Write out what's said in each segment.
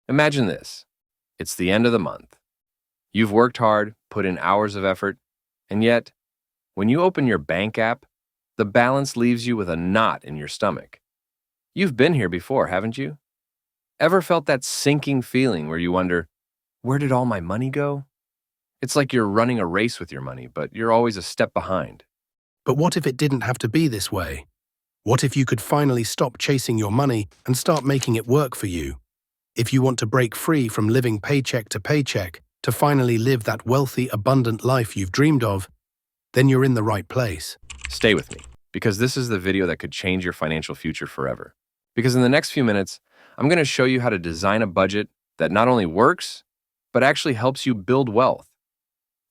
Imagine this. It's the end of the month. You've worked hard, put in hours of effort, and yet, when you open your bank app, the balance leaves you with a knot in your stomach. You've been here before, haven't you? Ever felt that sinking feeling where you wonder, where did all my money go? It's like you're running a race with your money, but you're always a step behind. But what if it didn't have to be this way? What if you could finally stop chasing your money and start making it work for you? If you want to break free from living paycheck to paycheck to finally live that wealthy, abundant life you've dreamed of, then you're in the right place. Stay with me, because this is the video that could change your financial future forever. Because in the next few minutes, I'm going to show you how to design a budget that not only works, but actually helps you build wealth.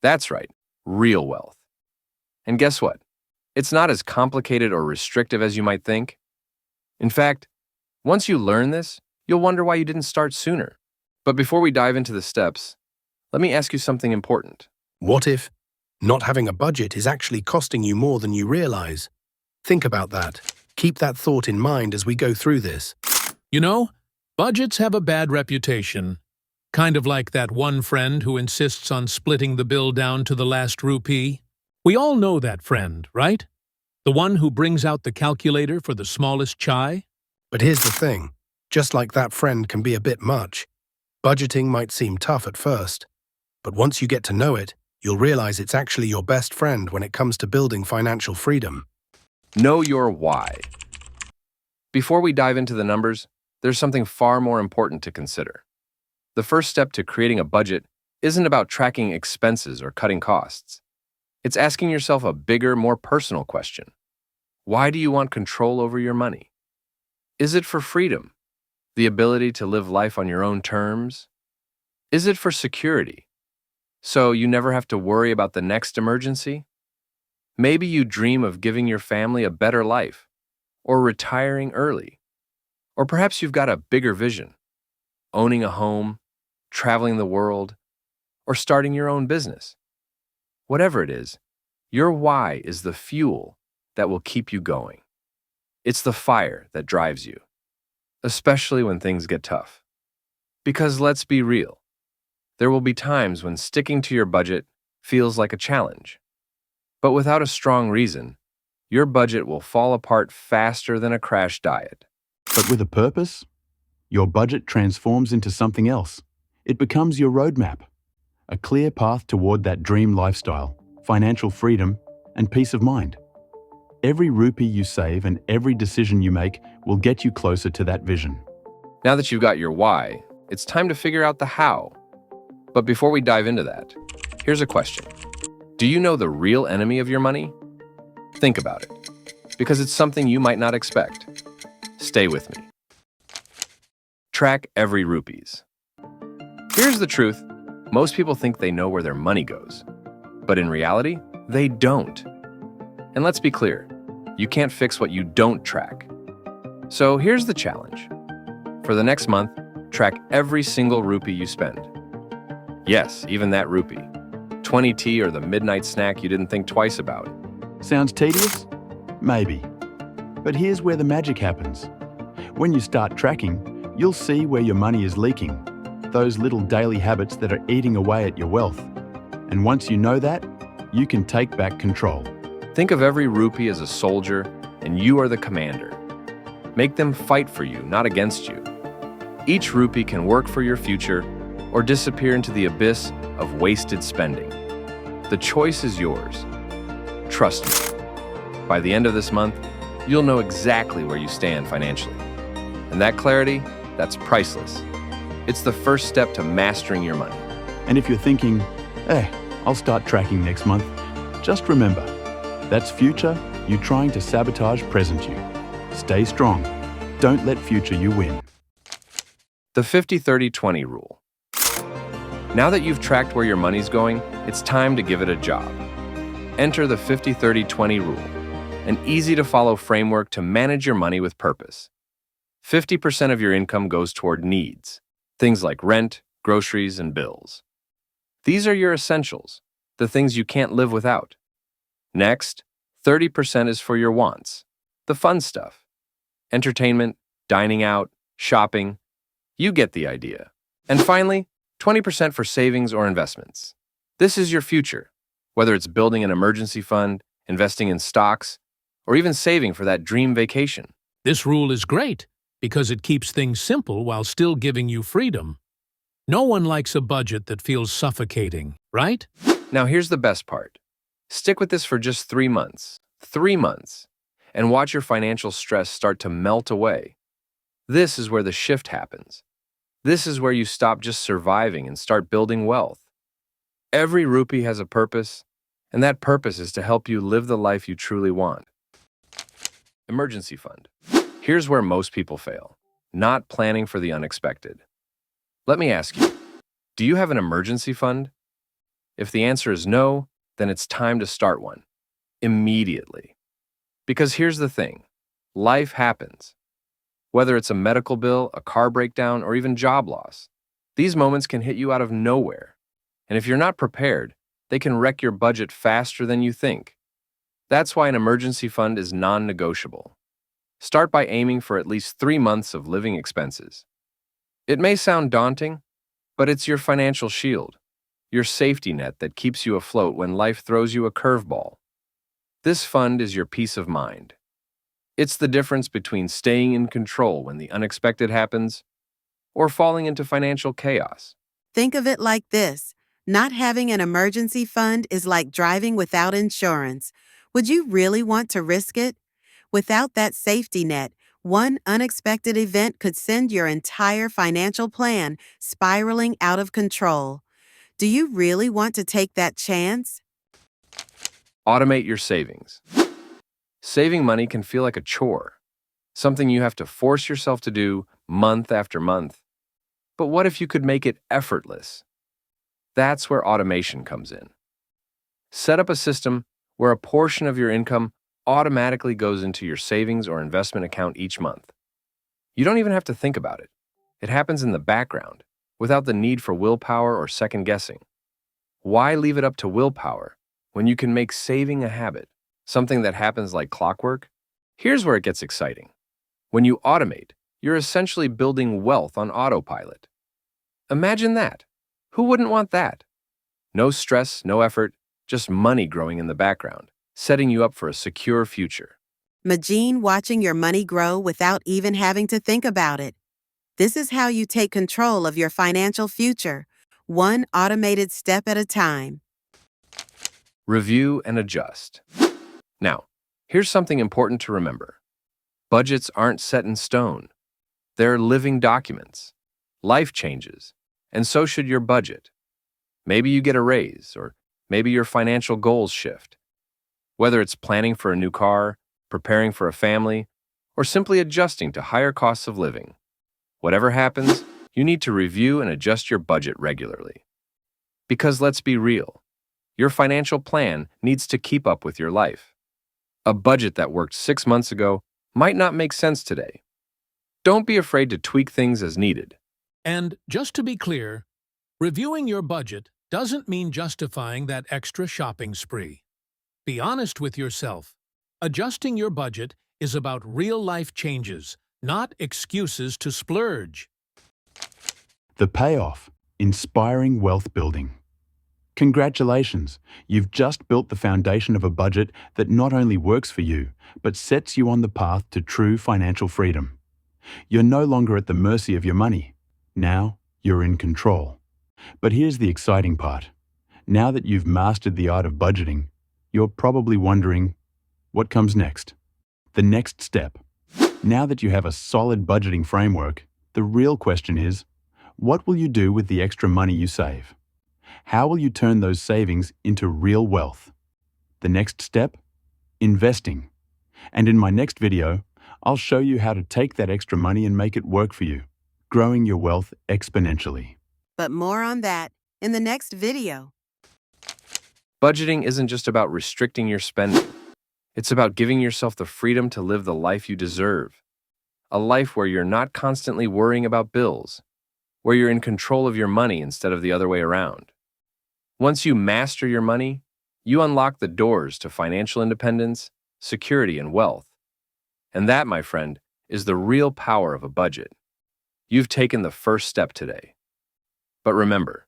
That's right, real wealth. And guess what? It's not as complicated or restrictive as you might think. In fact, once you learn this, you'll wonder why you didn't start sooner. But before we dive into the steps, let me ask you something important. What if not having a budget is actually costing you more than you realize? Think about that. Keep that thought in mind as we go through this. You know, budgets have a bad reputation. Kind of like that one friend who insists on splitting the bill down to the last rupee. We all know that friend, right? The one who brings out the calculator for the smallest chai? But here's the thing. Just like that friend can be a bit much, budgeting might seem tough at first. But once you get to know it, you'll realize it's actually your best friend when it comes to building financial freedom. Know your why. Before we dive into the numbers, there's something far more important to consider. The first step to creating a budget isn't about tracking expenses or cutting costs. It's asking yourself a bigger, more personal question. Why do you want control over your money? Is it for freedom? The ability to live life on your own terms? Is it for security? So you never have to worry about the next emergency? Maybe you dream of giving your family a better life, or retiring early. Or perhaps you've got a bigger vision, owning a home, traveling the world, or starting your own business. Whatever it is, your why is the fuel that will keep you going. It's the fire that drives you, especially when things get tough. Because let's be real, there will be times when sticking to your budget feels like a challenge. But without a strong reason, your budget will fall apart faster than a crash diet. But with a purpose, your budget transforms into something else. It becomes your roadmap, a clear path toward that dream lifestyle, financial freedom, and peace of mind. Every rupee you save and every decision you make will get you closer to that vision. Now that you've got your why, it's time to figure out the how. But before we dive into that, here's a question. Do you know the real enemy of your money? Think about it, because it's something you might not expect. Stay with me. Track every rupees. Here's the truth. Most people think they know where their money goes. But in reality, they don't. And let's be clear, you can't fix what you don't track. So here's the challenge. For the next month, track every single rupee you spend. Yes, even that rupee. 20 tea or the midnight snack you didn't think twice about. Sounds tedious? Maybe. But here's where the magic happens. When you start tracking, you'll see where your money is leaking. Those little daily habits that are eating away at your wealth. And once you know that, you can take back control. Think of every rupee as a soldier, and you are the commander. Make them fight for you, not against you. Each rupee can work for your future or disappear into the abyss of wasted spending. The choice is yours. Trust me. By the end of this month, you'll know exactly where you stand financially. And that clarity, that's priceless. It's the first step to mastering your money. And if you're thinking, I'll start tracking next month, just remember, that's future you trying to sabotage present you. Stay strong. Don't let future you win. The 50-30-20 rule. Now that you've tracked where your money's going, it's time to give it a job. Enter the 50-30-20 rule, an easy-to-follow framework to manage your money with purpose. 50% of your income goes toward needs, things like rent, groceries, and bills. These are your essentials, the things you can't live without. Next, 30% is for your wants, the fun stuff. Entertainment, dining out, shopping. You get the idea. And finally, 20% for savings or investments. This is your future, whether it's building an emergency fund, investing in stocks, or even saving for that dream vacation. This rule is great because it keeps things simple while still giving you freedom. No one likes a budget that feels suffocating, right? Now here's the best part. Stick with this for just 3 months. 3 months. And watch your financial stress start to melt away. This is where the shift happens. This is where you stop just surviving and start building wealth. Every rupee has a purpose, and that purpose is to help you live the life you truly want. Emergency fund. Here's where most people fail. Not planning for the unexpected. Let me ask you, do you have an emergency fund? If the answer is no, then it's time to start one. Immediately. Because here's the thing. Life happens. Whether it's a medical bill, a car breakdown, or even job loss, these moments can hit you out of nowhere. And if you're not prepared, they can wreck your budget faster than you think. That's why an emergency fund is non-negotiable. Start by aiming for at least 3 months of living expenses. It may sound daunting, but it's your financial shield, your safety net that keeps you afloat when life throws you a curveball. This fund is your peace of mind. It's the difference between staying in control when the unexpected happens or falling into financial chaos. Think of it like this. Not having an emergency fund is like driving without insurance. Would you really want to risk it? Without that safety net, one unexpected event could send your entire financial plan spiraling out of control. Do you really want to take that chance? Automate your savings. Saving money can feel like a chore, something you have to force yourself to do month after month. But what if you could make it effortless? That's where automation comes in. Set up a system where a portion of your income automatically goes into your savings or investment account each month. You don't even have to think about it. It happens in the background, without the need for willpower or second guessing. Why leave it up to willpower when you can make saving a habit, something that happens like clockwork? Here's where it gets exciting. When you automate, you're essentially building wealth on autopilot. Imagine that. Who wouldn't want that? No stress, no effort, just money growing in the background, setting you up for a secure future. Imagine watching your money grow without even having to think about it. This is how you take control of your financial future, one automated step at a time. Review and adjust. Now, here's something important to remember. Budgets aren't set in stone. They're living documents. Life changes, and so should your budget. Maybe you get a raise, or maybe your financial goals shift. Whether it's planning for a new car, preparing for a family, or simply adjusting to higher costs of living. Whatever happens, you need to review and adjust your budget regularly. Because let's be real, your financial plan needs to keep up with your life. A budget that worked 6 months ago might not make sense today. Don't be afraid to tweak things as needed. And just to be clear, reviewing your budget doesn't mean justifying that extra shopping spree. Be honest with yourself. Adjusting your budget is about real-life changes, not excuses to splurge. The payoff: inspiring wealth building. Congratulations, you've just built the foundation of a budget that not only works for you, but sets you on the path to true financial freedom. You're no longer at the mercy of your money. Now, you're in control. But here's the exciting part. Now that you've mastered the art of budgeting, you're probably wondering, what comes next? The next step. Now that you have a solid budgeting framework, the real question is, what will you do with the extra money you save? How will you turn those savings into real wealth? The next step? Investing. And in my next video, I'll show you how to take that extra money and make it work for you, growing your wealth exponentially. But more on that in the next video. Budgeting isn't just about restricting your spending. It's about giving yourself the freedom to live the life you deserve. A life where you're not constantly worrying about bills, where you're in control of your money instead of the other way around. Once you master your money, you unlock the doors to financial independence, security, and wealth. And that, my friend, is the real power of a budget. You've taken the first step today. But remember,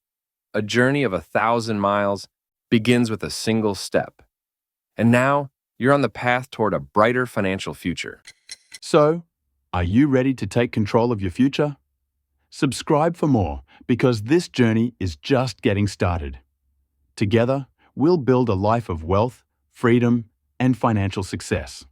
a journey of 1,000 miles begins with a single step. And now, you're on the path toward a brighter financial future. So, are you ready to take control of your future? Subscribe for more, because this journey is just getting started. Together, we'll build a life of wealth, freedom, and financial success.